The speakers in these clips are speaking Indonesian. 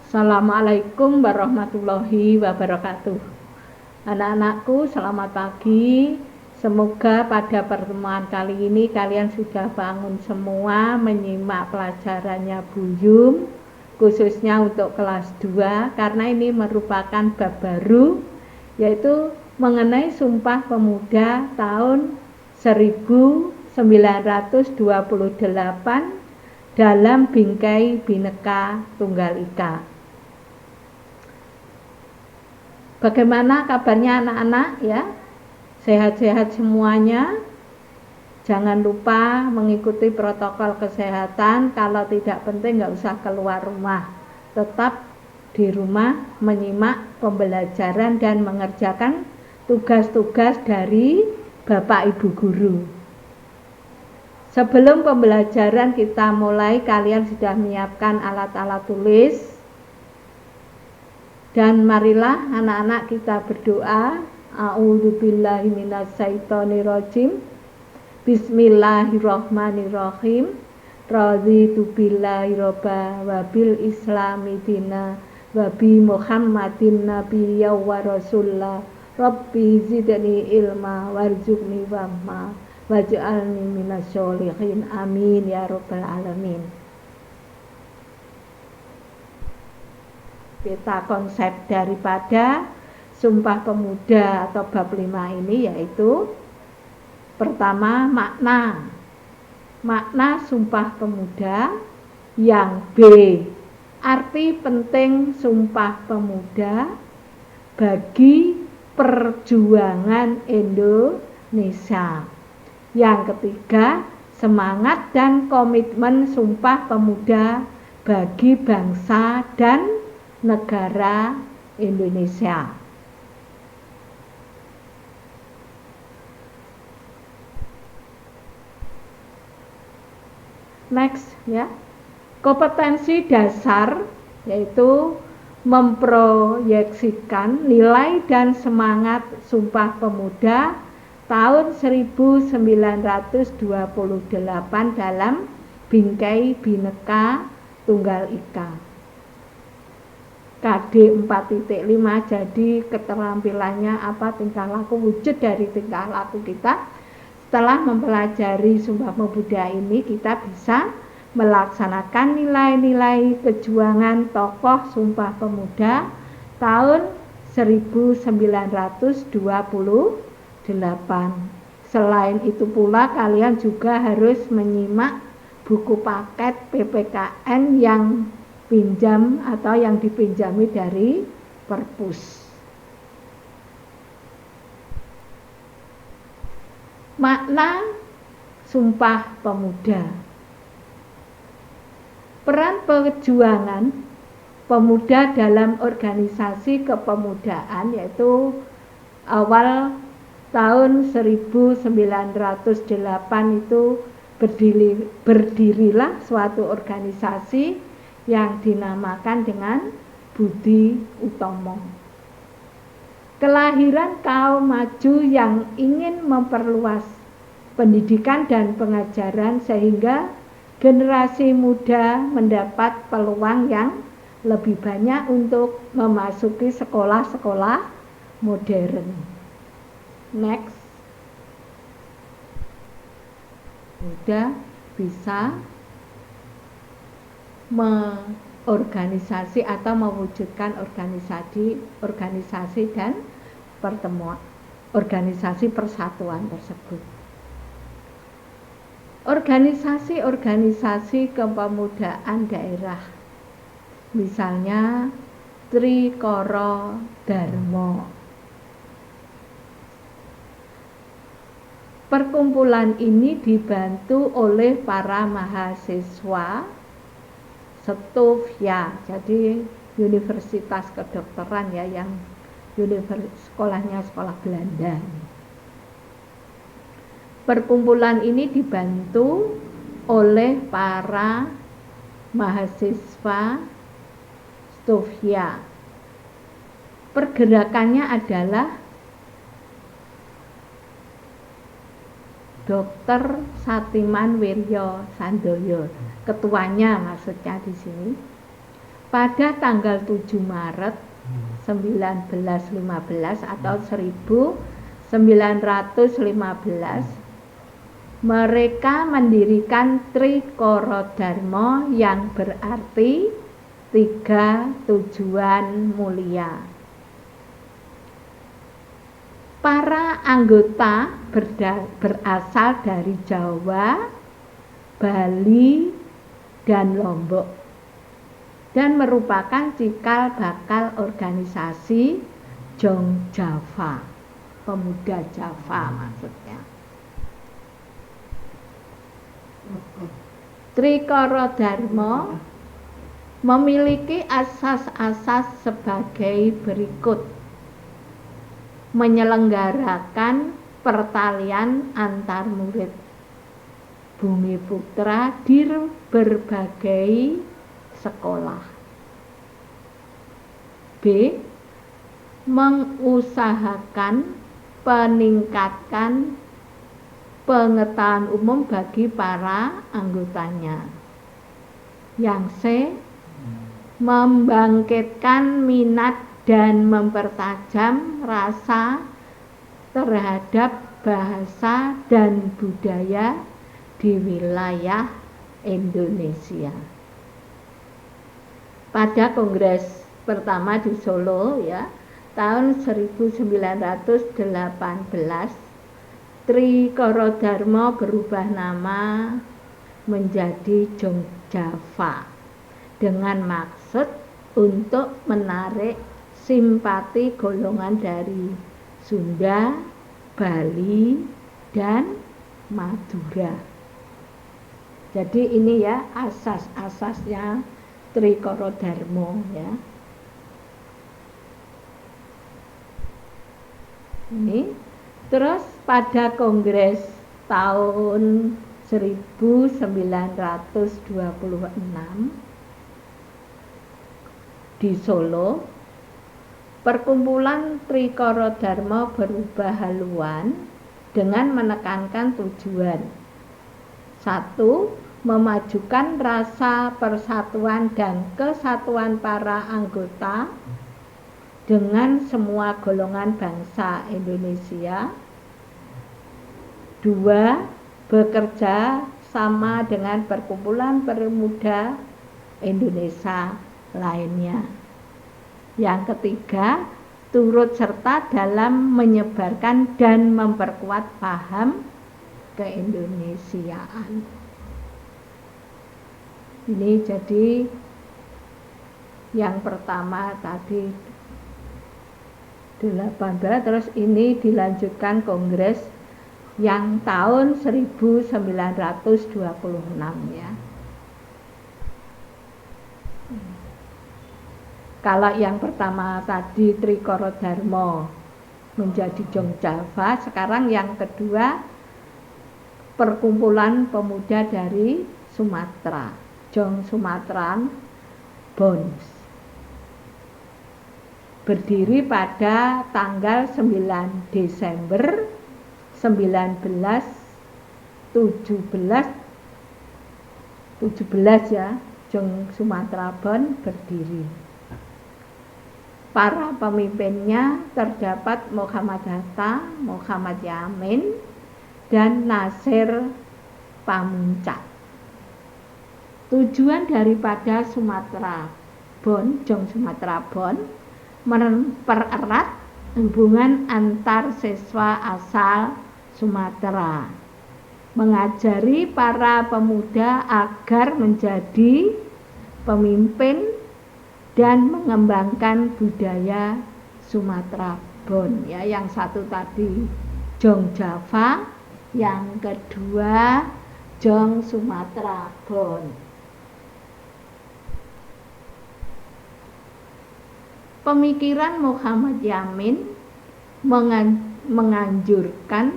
Assalamualaikum warahmatullahi wabarakatuh. Anak-anakku, selamat pagi. Semoga pada pertemuan kali ini kalian sudah bangun semua menyimak pelajarannya Bu Yum, khususnya untuk kelas 2, karena ini merupakan bab baru, yaitu mengenai Sumpah Pemuda tahun 1928 dalam Bingkai Bhinneka Tunggal Ika. Bagaimana kabarnya anak-anak ya? Sehat-sehat semuanya. Jangan lupa mengikuti protokol kesehatan. Kalau tidak penting nggak usah keluar rumah. Tetap di rumah menyimak pembelajaran dan mengerjakan tugas-tugas dari Bapak Ibu Guru. Sebelum pembelajaran kita mulai, kalian sudah menyiapkan alat-alat tulis. Dan marilah anak-anak kita berdoa. A'udzubillahi minasyaitonirrajim. Bismillahirrahmanirrahim. Raditu billahi robba wa bil islami dina wa bi Muhammadin nabiyya wa rasulullah. Rabbi zidni ilma warzuqni wahma waj'alni minasyolihin. Amin ya rabbal alamin. Kita konsep daripada Sumpah Pemuda atau bab 5 ini yaitu pertama makna Sumpah Pemuda, yang B arti penting Sumpah Pemuda bagi perjuangan Indonesia, yang ketiga semangat dan komitmen Sumpah Pemuda bagi bangsa dan negara Indonesia. Next ya. Kompetensi dasar yaitu memproyeksikan nilai dan semangat Sumpah Pemuda tahun 1928 dalam Bingkai Bhinneka Tunggal Ika. KD 4.5, jadi keterampilannya apa, tingkah laku, wujud dari tingkah laku kita. Setelah mempelajari Sumpah Pemuda ini, kita bisa melaksanakan nilai-nilai perjuangan tokoh Sumpah Pemuda tahun 1928. Selain itu pula kalian juga harus menyimak buku paket PPKN yang pinjam atau yang dipinjami dari Perpus. Makna Sumpah Pemuda. Peran perjuangan pemuda dalam organisasi kepemudaan yaitu awal tahun 1908 itu berdirilah suatu organisasi yang dinamakan dengan Budi Utomo. Kelahiran kaum maju yang ingin memperluas pendidikan dan pengajaran sehingga generasi muda mendapat peluang yang lebih banyak untuk memasuki sekolah-sekolah modern. Next. Muda bisa mengorganisasi atau mewujudkan organisasi dan pertemuan, organisasi persatuan tersebut. Organisasi kepemudaan daerah, misalnya Trikoro Dharma. Perkumpulan ini dibantu oleh para mahasiswa Stovia, jadi Universitas Kedokteran ya, yang sekolahnya sekolah Belanda. Perkumpulan ini dibantu oleh para mahasiswa Stovia. Pergerakannya adalah Dr. Satiman Wiryo Sandoyo, ketuanya maksudnya di sini. pada tanggal 7 Maret 1915 atau 1915 mereka mendirikan Trikoro-dharma yang berarti 3 tujuan mulia. Para anggota berasal dari Jawa, Bali, dan Lombok, dan merupakan cikal bakal organisasi Jong Java, pemuda Java maksudnya. Trikoro-dharma memiliki asas-asas sebagai berikut: menyelenggarakan pertalian antar murid Bumiputra di berbagai sekolah. B. Mengusahakan peningkatan pengetahuan umum bagi para anggotanya. Yang C. Membangkitkan minat dan mempertajam rasa terhadap bahasa dan budaya di wilayah Indonesia. Pada kongres pertama di Solo ya, tahun 1918, Trikoro-dharma berubah nama menjadi Jong Java dengan maksud untuk menarik simpati golongan dari Sunda, Bali, dan Madura. Jadi ini ya asas-asasnya Trikoro-dharma ya. Ini terus pada kongres tahun 1926 di Solo, perkumpulan Trikoro-dharma berubah haluan dengan menekankan tujuan: 1. Memajukan rasa persatuan dan kesatuan para anggota dengan semua golongan bangsa Indonesia. 2. Bekerja sama dengan perkumpulan pemuda Indonesia lainnya. Yang ketiga, turut serta dalam menyebarkan dan memperkuat paham keindonesiaan. Ini jadi yang pertama tadi 18, terus ini dilanjutkan kongres yang tahun 1926 ya. Kalau yang pertama tadi Trikoro-dharma menjadi Jong Java, sekarang yang kedua perkumpulan pemuda dari Sumatera, Jong Sumatran Bons, berdiri pada tanggal 9 Desember 1917 ya, Jong Sumatera Bons berdiri. Para pemimpinnya terdapat Muhammad Hatta, Muhammad Yamin, dan Nasir Pamuncak. Tujuan daripada Sumatera Bons, Jong Sumatera Bons, mempererat hubungan antar siswa asal Sumatera, mengajari para pemuda agar menjadi pemimpin dan mengembangkan budaya Sumatera Bons ya. Yang satu tadi Jong Java, yang kedua Jong Sumatera Bons. Pemikiran Muhammad Yamin menganjurkan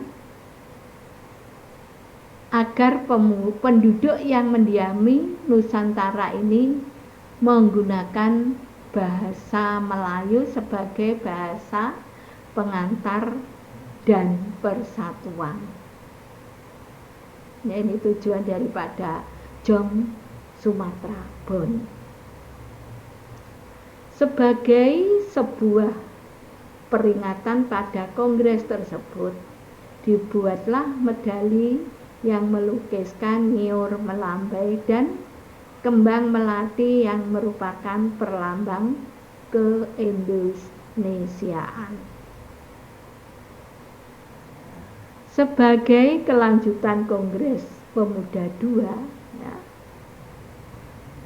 agar penduduk yang mendiami Nusantara ini menggunakan bahasa Melayu sebagai bahasa pengantar dan persatuan. Ya, ini tujuan daripada Jong Sumatera Bons. Sebagai sebuah peringatan pada kongres tersebut, dibuatlah medali yang melukiskan nyiur melambai dan kembang melati yang merupakan perlambang keindonesiaan. Sebagai kelanjutan Kongres Pemuda II, ya,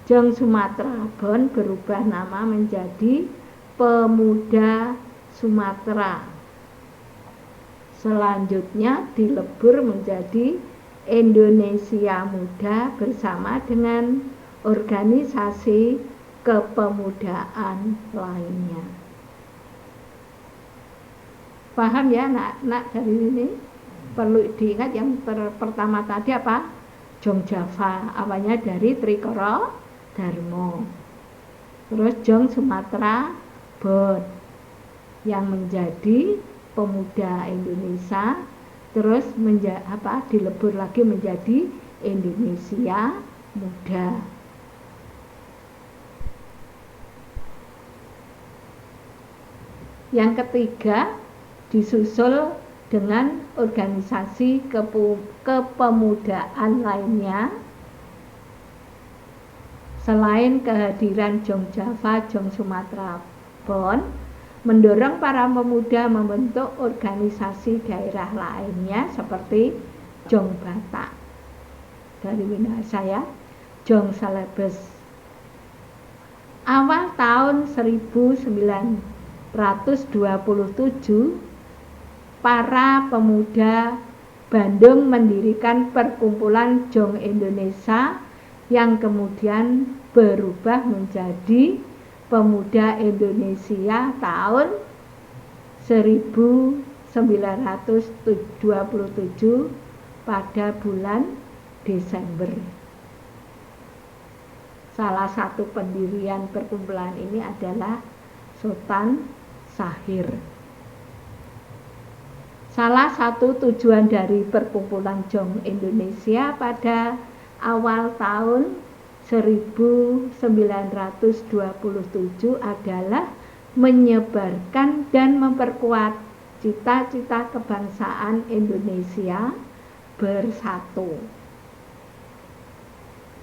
Jong Sumatera Bon berubah nama menjadi Pemuda Sumatera. Selanjutnya dilebur menjadi Indonesia Muda bersama dengan organisasi kepemudaan lainnya. Paham ya nak dari ini? Perlu diingat yang pertama tadi apa? Jong Java, awalnya dari Trikoro Darmo. Terus Jong Sumatera Bon yang menjadi Pemuda Indonesia, terus dilebur lagi menjadi Indonesia Muda. Yang ketiga disusul dengan organisasi kepemudaan lainnya. Selain kehadiran Jong Java, Jong Sumatera Bon mendorong para pemuda membentuk organisasi daerah lainnya seperti Jong Batak dari Minahasa ya, Jong Celebes. Awal tahun 1927 para pemuda Bandung mendirikan perkumpulan Jong Indonesia yang kemudian berubah menjadi Pemuda Indonesia tahun 1927 pada bulan Desember. Salah satu pendirian perkumpulan ini adalah Sultan Syahrir. Salah satu tujuan dari perkumpulan Jong Indonesia pada awal tahun 1927 adalah menyebarkan dan memperkuat cita-cita kebangsaan Indonesia bersatu.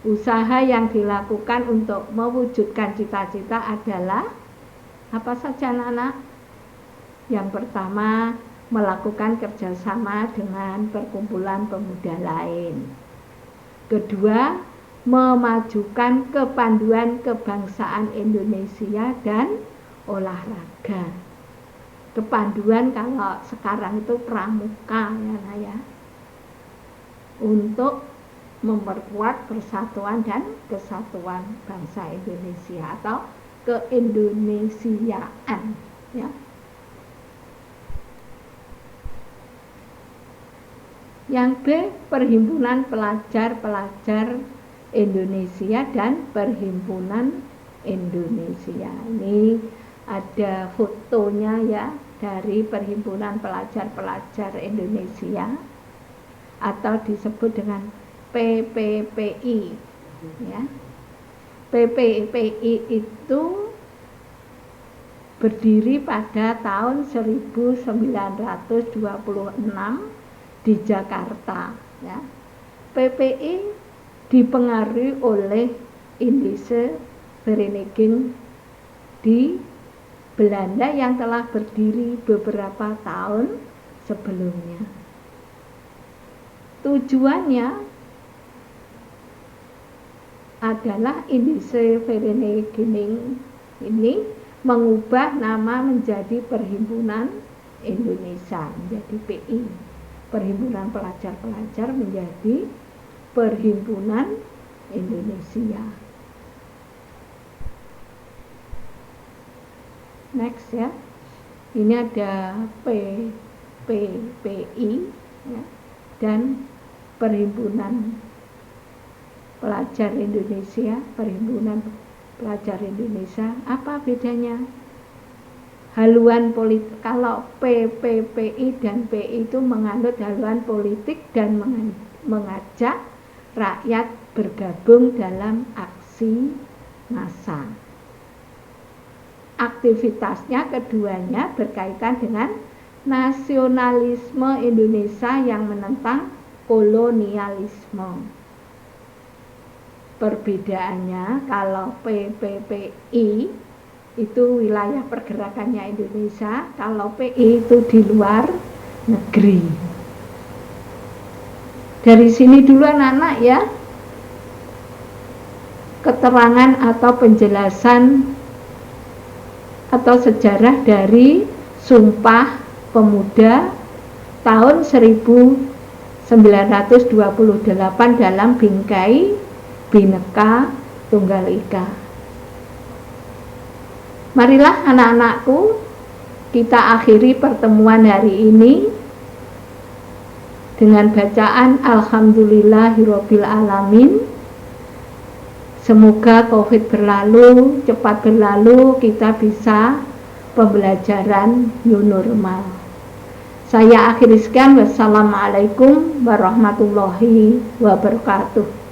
Usaha yang dilakukan untuk mewujudkan cita-cita adalah apa saja anak-anak? Yang pertama, melakukan kerjasama dengan perkumpulan pemuda lain. Kedua, memajukan kepanduan kebangsaan Indonesia dan olahraga. Kepanduan kalau sekarang itu pramuka ya, untuk memperkuat persatuan dan kesatuan bangsa Indonesia atau keindonesiaan ya. Yang B, Perhimpunan Pelajar-Pelajar Indonesia dan Perhimpunan Indonesia. Ini ada fotonya ya dari Perhimpunan Pelajar-Pelajar Indonesia atau disebut dengan PPPI ya. PPPI itu berdiri pada tahun 1926 di Jakarta ya. PPI dipengaruhi oleh Indische Vereniging di Belanda yang telah berdiri beberapa tahun sebelumnya. Tujuannya adalah Indische Vereniging ini mengubah nama menjadi Perhimpunan Indonesia, menjadi PI. Perhimpunan Pelajar-Pelajar menjadi Perhimpunan Indonesia. Next ya. Ini ada PPPI ya, dan Perhimpunan Pelajar Indonesia, Perhimpunan Pelajar Indonesia. Apa bedanya? Haluan politik. Kalau PPPI dan PI itu menganut haluan politik dan mengajak rakyat bergabung dalam aksi massa. aktivitasnya keduanya berkaitan dengan nasionalisme Indonesia yang menentang kolonialisme. Perbedaannya, kalau PPPI itu wilayah pergerakannya Indonesia, kalau PI itu di luar negeri. Dari sini dulu anak-anak ya, keterangan atau penjelasan atau sejarah dari Sumpah Pemuda tahun 1928 dalam bingkai Bhinneka Tunggal Ika. Marilah anak-anakku, kita akhiri pertemuan hari ini dengan bacaan Alhamdulillahirabbil alamin. Semoga COVID berlalu, cepat berlalu, kita bisa pembelajaran new normal. Saya akhiri sekian. Wassalamualaikum warahmatullahi wabarakatuh.